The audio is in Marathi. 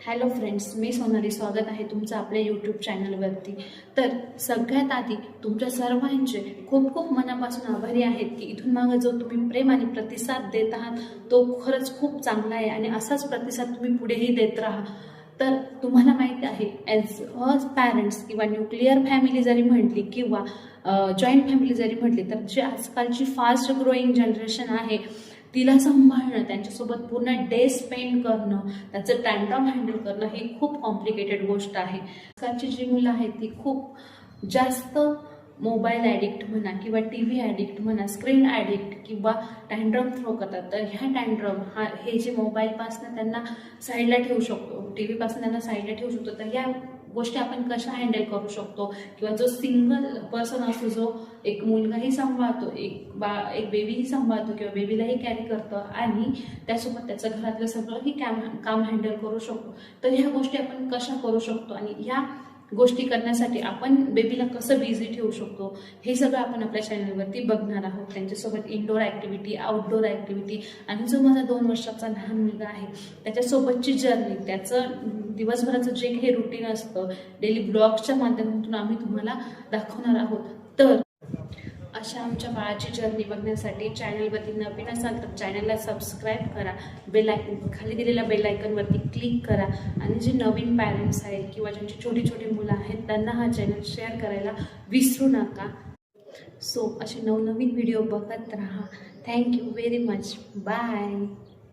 हॅलो फ्रेंड्स, मी सोनाली. स्वागत आहे तुमचं आपल्या यूट्यूब चॅनलवरती. तर सगळ्यात आधी तुमच्या सर्वांचे खूप खूप मनापासून आभारी आहेत की इथून मागं जो तुम्ही प्रेम आणि प्रतिसाद देत आहात तो खरंच खूप चांगला आहे आणि असाच प्रतिसाद तुम्ही पुढेही देत राहा. तर तुम्हाला माहिती आहे, ॲज अ पॅरेंट्स किंवा न्यूक्लिअर फॅमिली जरी म्हटली किंवा जॉईंट फॅमिली जरी म्हटली, तर जी आजकालची फास्ट ग्रोईंग जनरेशन आहे तिला सांभाळणं, त्यांच्यासोबत पूर्ण डे स्पेंड करणं, त्याचं टँट्रम हँडल करणं ही खूप कॉम्प्लिकेटेड गोष्ट आहे. आजकालची जी मुलं आहेत ती खूप जास्त मोबाईल ॲडिक्ट म्हणा किंवा टी व्ही ॲडिक्ट म्हणा, स्क्रीन ॲडिक्ट किंवा टँट्रम थ्रो करतात. तर ह्या टँट्रम हे जे मोबाईलपासून त्यांना साईडला ठेवू शकतो, टी व्हीपासून त्यांना साईडला ठेवू शकतो. तर ह्या गोष्टी आपण कशा हँडल करू शकतो किंवा जो सिंगल पर्सन असतो, जो एक मुलगाही सांभाळतो, एक बेबीही सांभाळतो किंवा बेबीलाही कॅरी करतो आणि त्यासोबत त्याचं घरातलं सगळंही काम हँडल करू शकतो. तर ह्या गोष्टी आपण कशा करू शकतो आणि ह्या गोष्टी करण्यासाठी आपण बेबीला कसं बिझी ठेवू शकतो हे सगळं आपण आपल्या चॅनलवरती बघणार आहोत. त्यांच्यासोबत इनडोअर ॲक्टिव्हिटी, आउटडोअर ॲक्टिव्हिटी आणि जो माझा 2 वर्षाचा लहान मुलगा आहे त्याच्यासोबतची जर्नी, त्याचं दिवसभराचं जे काही रुटीन असतं, डेली ब्लॉगच्या माध्यमातून आम्ही तुम्हाला दाखवणार आहोत. तर अशा आमच्या बाळाची जर्नी बघण्यासाठी चॅनलवरती नवीन असाल तर चॅनलला सबस्क्राईब करा, खाली दिलेल्या बेल आयकॉनवरती क्लिक करा आणि जे नवीन पॅरेंट्स आहेत किंवा ज्यांची छोटी छोटी मुलं आहेत त्यांना हा चॅनल शेअर करायला विसरू नका. सो असे नवनवीन व्हिडिओ बघत राहा. Thank you very much. बाय.